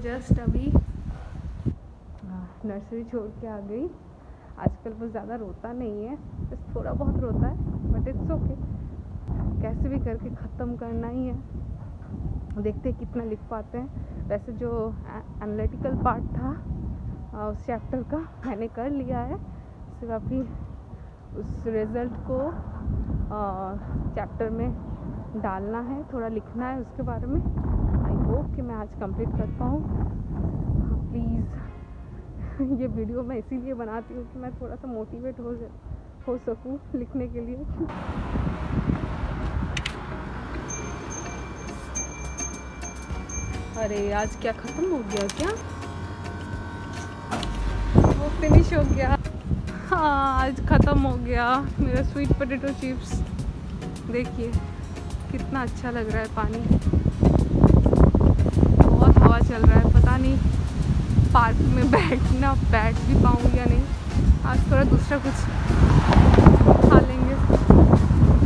Just अभी nursery छोड़ के आ गई। आजकल वो ज़्यादा रोता नहीं है, बस थोड़ा बहुत रोता है, बट इट्स ओके। कैसे भी करके ख़त्म करना ही है। देखते हैं कितना लिख पाते हैं। वैसे जो एनालिटिकल पार्ट था उस चैप्टर का मैंने कर लिया है, सिर्फ अभी उस रिज़ल्ट को चैप्टर में डालना है, थोड़ा लिखना है उसके बारे में। आई होप कि मैं आज कंप्लीट कर पाऊँ। प्लीज़ ये वीडियो मैं इसीलिए बनाती हूँ कि मैं थोड़ा सा मोटिवेट हो सकूँ लिखने के लिए। अरे आज क्या ख़त्म हो गया क्या? वो फिनिश हो गया। हाँ आज ख़त्म हो गया मेरा स्वीट पोटैटो चिप्स। देखिए कितना अच्छा लग रहा है पानी, बहुत हवा चल रहा है। पता नहीं पार्क में बैठ भी पाऊँगी या नहीं। आज थोड़ा दूसरा कुछ खा लेंगे।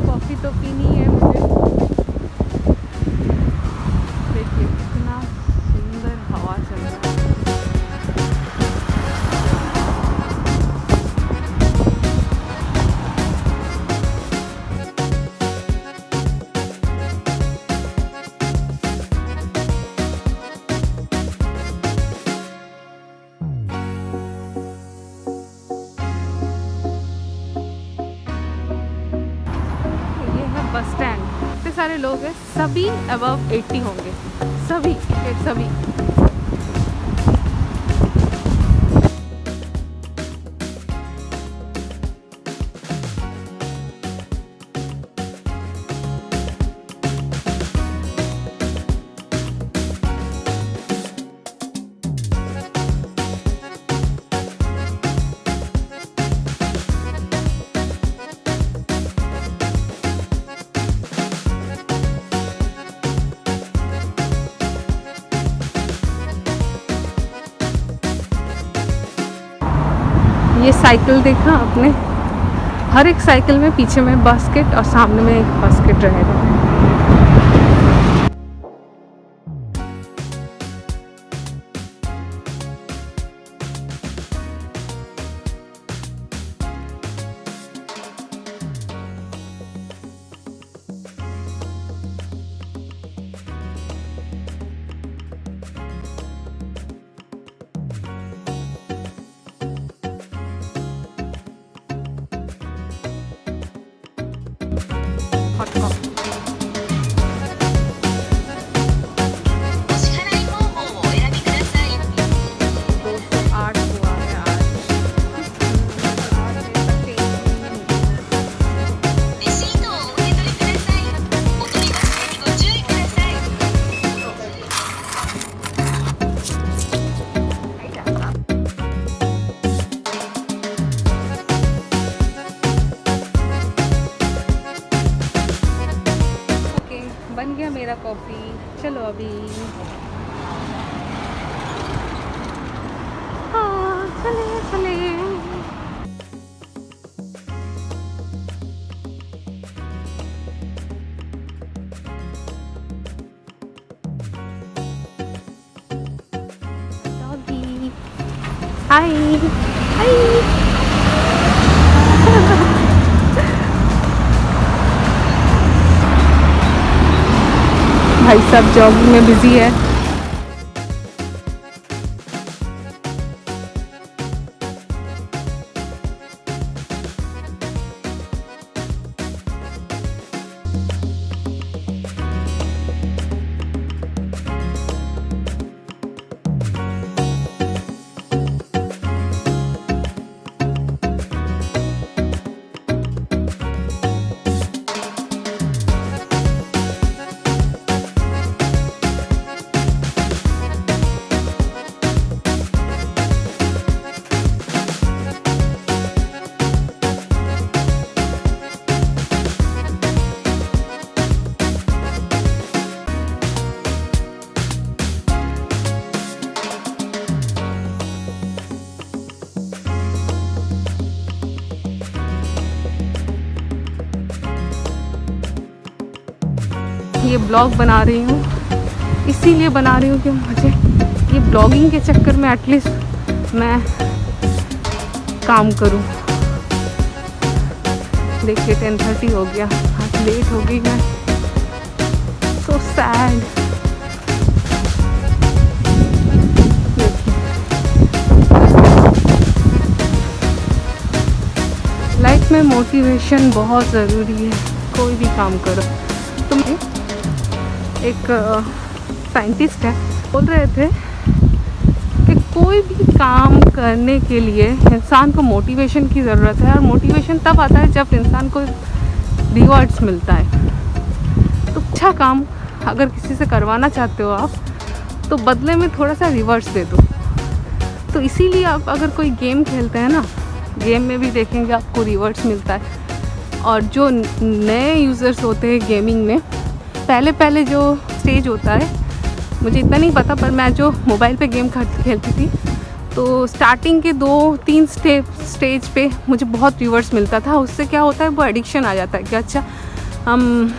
कॉफ़ी तो पीनी है मुझे। देखिए कितना सुंदर हवा चल रहा है। बस स्टैंड, इतने सारे लोग हैं, सभी अबव 80 होंगे, सभी। ये साइकिल देखा आपने? हर एक साइकिल में पीछे में बास्केट और सामने में एक बास्केट रहेगा। Hot coffee. बन गया मेरा कॉफ़ी। चलो अभी हाँ चले। डॉगी हाय। भाई सब जॉगिंग में बिजी है। ये ब्लॉग बना रही हूँ, इसीलिए बना रही हूँ कि मुझे ये ब्लॉगिंग के चक्कर में एटलीस्ट मैं काम करूं। देखिए 10:30 हो गया, आज लेट हो गई मैं, सो सैड। लाइफ में मोटिवेशन बहुत ज़रूरी है, कोई भी काम करो। तुम एक साइंटिस्ट है, बोल रहे थे कि कोई भी काम करने के लिए इंसान को मोटिवेशन की ज़रूरत है, और मोटिवेशन तब आता है जब इंसान को रिवॉर्ड्स मिलता है। तो अच्छा काम अगर किसी से करवाना चाहते हो आप, तो बदले में थोड़ा सा रिवॉर्ड्स दे दो। तो इसीलिए आप अगर कोई गेम खेलते हैं ना, गेम में भी देखेंगे आपको रिवॉर्ड्स मिलता है। और जो नए यूज़र्स होते हैं गेमिंग में, पहले जो स्टेज होता है, मुझे इतना नहीं पता, पर मैं जो मोबाइल पे गेम खेलती थी, तो स्टार्टिंग के 2-3 स्टेज पे मुझे बहुत रिवॉर्ड्स मिलता था। उससे क्या होता है, वो एडिक्शन आ जाता है कि अच्छा हम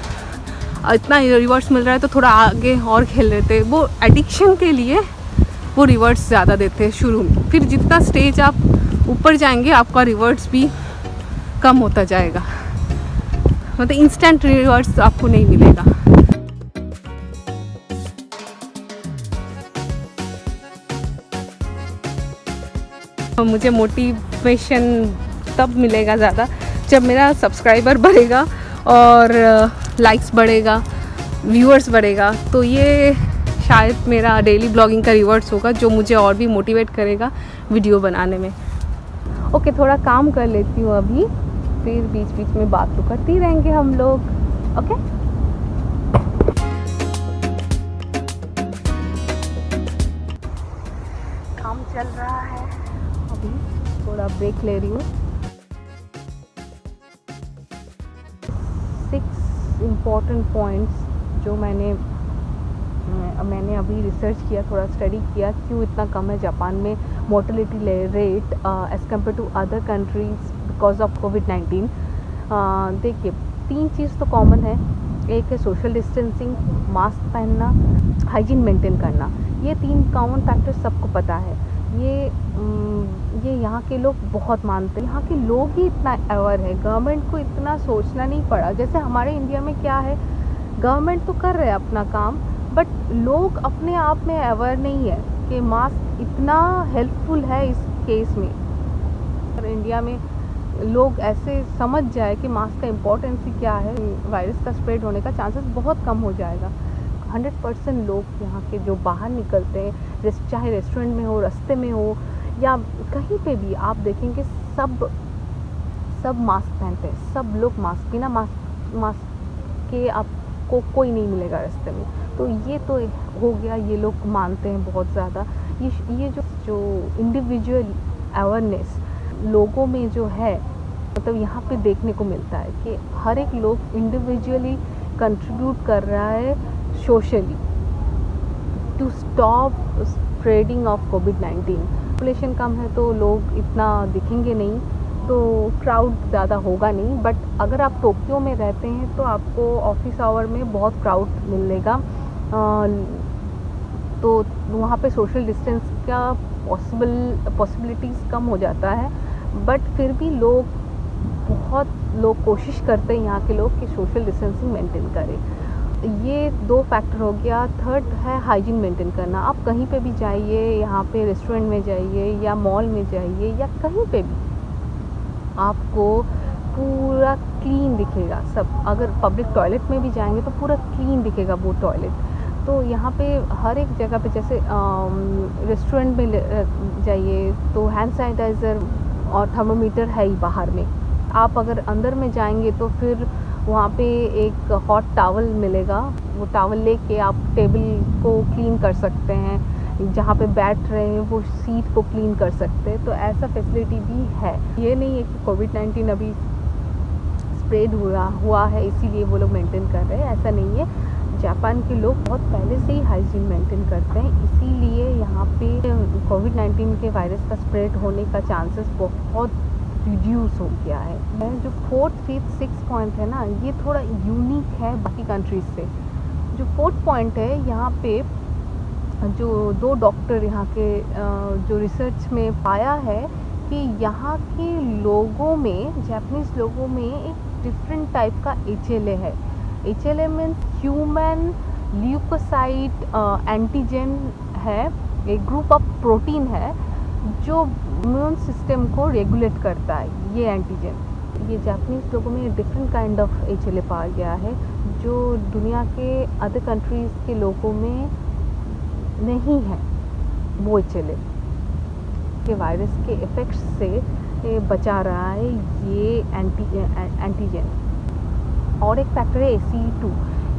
इतना रिवॉर्ड्स मिल रहा है तो थोड़ा आगे और खेल लेते हैं। वो एडिक्शन के लिए वो रिवॉर्ड्स ज़्यादा देते हैं शुरू में, फिर जितना स्टेज आप ऊपर जाएंगे आपका रिवॉर्ड्स भी कम होता जाएगा, मतलब इंस्टेंट रिवॉर्ड्स आपको नहीं मिलेगा। तो मुझे मोटिवेशन तब मिलेगा ज़्यादा जब मेरा सब्सक्राइबर बढ़ेगा और लाइक्स बढ़ेगा, व्यूअर्स बढ़ेगा। तो ये शायद मेरा डेली ब्लॉगिंग का रिवॉर्ड्स होगा, जो मुझे और भी मोटिवेट करेगा वीडियो बनाने में। ओके, थोड़ा काम कर लेती हूँ अभी, फिर बीच बीच में बात तो करते ही रहेंगे हम लोग। ओके, काम चल रहा है, अभी थोड़ा ब्रेक ले रही हूँ। 6 इम्पॉर्टेंट पॉइंट्स जो मैंने अभी रिसर्च किया, थोड़ा स्टडी किया, क्यों इतना कम है जापान में mortality rate as compare to other countries because of कोविड-19। देखिए 3 चीज़ तो कॉमन है। एक है सोशल डिस्टेंसिंग, मास्क पहनना, हाइजीन मेंटेन करना। ये 3 कॉमन फैक्टर सबको पता है। ये यहाँ के लोग बहुत मानते हैं। यहाँ के लोग ही इतना अवेयर है, गवर्नमेंट को इतना सोचना नहीं पड़ा। जैसे हमारे इंडिया में क्या है, गवर्नमेंट तो कर रहे हैं अपना काम, बट लोग अपने आप में अवेयर नहीं है कि मास्क इतना हेल्पफुल है इस केस में। और इंडिया में लोग ऐसे समझ जाए कि मास्क का इम्पोर्टेंस ही क्या है, वायरस का स्प्रेड होने का चांसेस बहुत कम हो जाएगा। 100% लोग यहाँ के जो बाहर निकलते हैं, चाहे रेस्टोरेंट में हो, रास्ते में हो या कहीं पे भी, आप देखेंगे सब मास्क पहनते हैं। सब लोग मास्क, बिना मास्क के आपको कोई नहीं मिलेगा रास्ते में। तो ये तो हो गया, ये लोग मानते हैं बहुत ज़्यादा। ये जो इंडिविजुअल अवेयरनेस लोगों में जो है, मतलब यहाँ पे देखने को मिलता है कि हर एक लोग इंडिविजुअली कंट्रीब्यूट कर रहा है socially to stop spreading of कोविड-19। पॉपुलेशन कम है तो लोग इतना दिखेंगे नहीं, तो क्राउड ज़्यादा होगा नहीं। बट अगर आप टोक्यो में रहते हैं तो आपको ऑफिस आवर में बहुत क्राउड मिलेगा, तो वहाँ पे सोशल डिस्टेंस का पॉसिबिलिटीज़ कम हो जाता है। बट फिर भी बहुत लोग कोशिश करते हैं यहाँ के लोग कि सोशल डिस्टेंसिंग मेंटेन करें। ये 2 फैक्टर हो गया। थर्ड है हाइजीन मेंटेन करना। आप कहीं पे भी जाइए, यहाँ पे रेस्टोरेंट में जाइए या मॉल में जाइए या कहीं पे भी, आपको पूरा क्लीन दिखेगा सब। अगर पब्लिक टॉयलेट में भी जाएंगे तो पूरा क्लीन दिखेगा वो टॉयलेट। तो यहाँ पे हर एक जगह पे, जैसे रेस्टोरेंट में जाइए तो हैंड सैनिटाइज़र और थर्मोमीटर है ही बाहर में। आप अगर अंदर में जाएंगे तो फिर वहाँ पे एक हॉट टॉवल मिलेगा, वो टॉवल लेके आप टेबल को क्लीन कर सकते हैं, जहाँ पे बैठ रहे हैं वो सीट को क्लीन कर सकते हैं। तो ऐसा फैसिलिटी भी है। ये नहीं है कि कोविड-19 अभी स्प्रेड हुआ है इसीलिए वो लोग मेंटेन कर रहे हैं, ऐसा नहीं है। जापान के लोग बहुत पहले से ही हाइजीन मेंटेन करते हैं, इसीलिए यहाँ पे कोविड-19 के वायरस का स्प्रेड होने का चांसेस बहुत रिड्यूस हो गया है। जो 4th, 5th, 6th पॉइंट है ना, ये थोड़ा यूनिक है बाकी कंट्रीज से। जो 4th पॉइंट है, यहाँ पे जो 2 डॉक्टर यहाँ के जो रिसर्च में पाया है कि यहाँ के लोगों में, जापानीज़ लोगों में एक डिफरेंट टाइप का HLA है। HLA means human leukocyte antigen है, एक ग्रुप ऑफ प्रोटीन है जो इम्यून सिस्टम को रेगुलेट करता है। ये एंटीजन, ये जापानीज़ लोगों में डिफरेंट काइंड ऑफ HLA पाया गया है जो दुनिया के अदर कंट्रीज़ के लोगों में नहीं है। वो HLA के वायरस के इफ़ेक्ट्स से बचा रहा है ये एंटीजन। और एक फैक्टर है ACE2,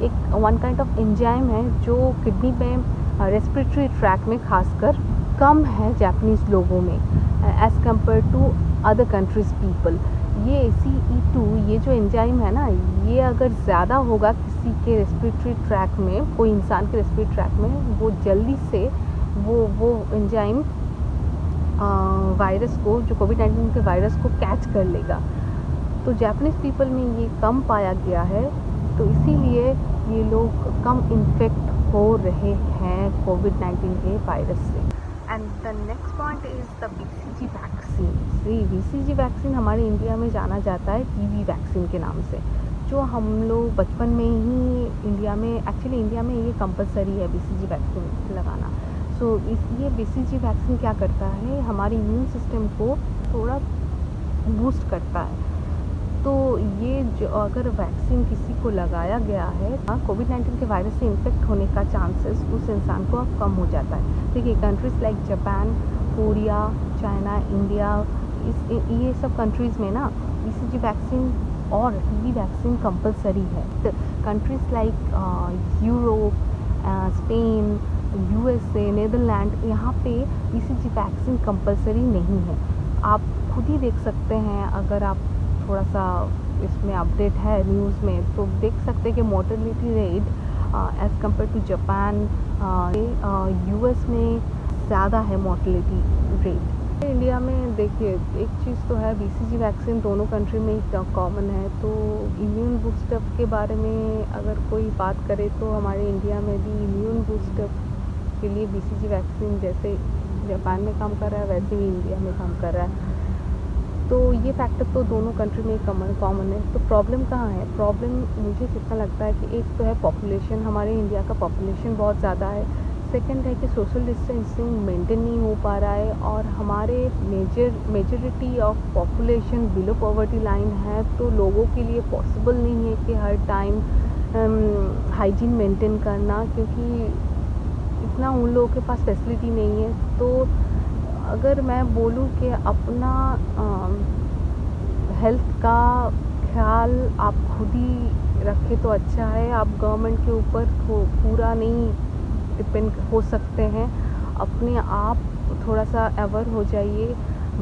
एक वन काइंड ऑफ एंजाइम है जो किडनी में, रेस्पिरेटरी ट्रैक में खासकर कम है जापानीज़ लोगों में as compare to other countries people. ये ACE2, ये जो एंजाइम है ना, ये अगर ज़्यादा होगा किसी के रेस्पिरेटरी ट्रैक में, कोई इंसान के रेस्पिरेटरी ट्रैक में, वो जल्दी से वो एंजाइम वायरस को, जो कोविड-19 के वायरस को कैच कर लेगा। तो जापानीज़ पीपल में ये कम पाया गया है, तो इसीलिए ये लोग कम इन्फेक्ट हो रहे हैं कोविड-19 के वायरस से। And the next point is the BCG vaccine. BCG vaccine हमारे इंडिया में जाना जाता है TB वैक्सीन के नाम से, जो हम लोग बचपन में ही इंडिया में, एक्चुअली इंडिया में ये कंपलसरी है BCG वैक्सीन लगाना। सो ये BCG वैक्सीन क्या करता है, हमारे इम्यून सिस्टम को थोड़ा बूस्ट करता है। तो ये जो अगर वैक्सीन किसी को लगाया गया है, कोविड-19 के वायरस से इन्फेक्ट होने का चांसेस उस इंसान को अब कम हो जाता है। देखिए countries like Japan, Korea, China, India, ये सब कंट्रीज़ में ना BCG वैक्सीन और TB वैक्सीन कंपलसरी है। Countries like Europe, Spain, USA, Netherland, यहाँ पे BCG वैक्सीन कंपलसरी नहीं है। आप खुद ही देख सकते हैं, अगर आप थोड़ा सा इसमें अपडेट है न्यूज़ में, तो देख सकते हैं कि mortality rate as compare to Japan, US में ज़्यादा है मोर्टेलिटी रेट। इंडिया में देखिए एक चीज़ तो है, BCG वैक्सीन दोनों कंट्री में ही कॉमन है। तो इम्यून बूस्टअप के बारे में अगर कोई बात करे तो हमारे इंडिया में भी इम्यून बूस्टअप के लिए BCG वैक्सीन जैसे जापान में काम कर रहा है, वैसे ही इंडिया में काम कर रहा है। तो ये फैक्टर तो दोनों कंट्री में कॉमन है। तो प्रॉब्लम कहाँ है? प्रॉब्लम मुझे जितना लगता है कि एक तो है पॉपुलेशन, हमारे इंडिया का पॉपुलेशन बहुत ज़्यादा है। सेकंड है कि सोशल डिस्टेंसिंग मेंटेन नहीं हो पा रहा है, और हमारे majority of population below poverty line है, तो लोगों के लिए पॉसिबल नहीं है कि हर टाइम हाइजीन मेंटेन करना, क्योंकि इतना उन लोगों के पास फैसिलिटी नहीं है। तो अगर मैं बोलूँ कि अपना हेल्थ का ख्याल आप खुद ही रखें तो अच्छा है। आप गवर्नमेंट के ऊपर पूरा नहीं डिपेंड हो सकते हैं। अपने आप थोड़ा सा अवेयर हो जाइए,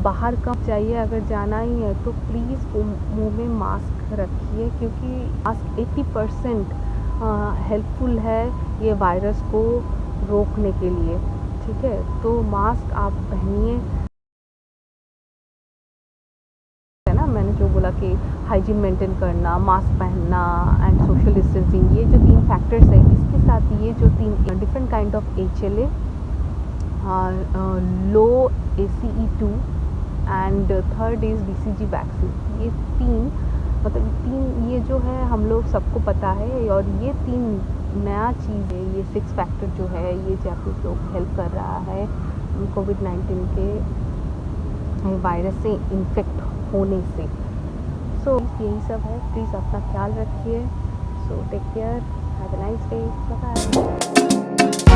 बाहर कब जाइए, अगर जाना ही है तो प्लीज़ मुंह में मास्क रखिए, क्योंकि मास्क 80% हेल्पफुल है ये वायरस को रोकने के लिए। ठीक है, तो मास्क आप पहनिए, है ना। मैंने जो बोला कि हाइजीन मेंटेन करना, मास्क पहनना एंड सोशल डिस्टेंसिंग, ये जो 3 फैक्टर्स हैं, इसके साथ ये जो 3 different kind of HLA, low ACE2 and third is BCG vaccine. ये 3 मतलब ये जो है हम लोग सबको पता है, और ये 3 नया चीज़ है। ये 6 फैक्टर जो है, ये जापानीज़ लोग हेल्प कर रहा है कोविड-19 के वायरस से इन्फेक्ट होने से। सो यही सब है, प्लीज़ अपना ख्याल रखिए। So take care, have a nice day, bye bye.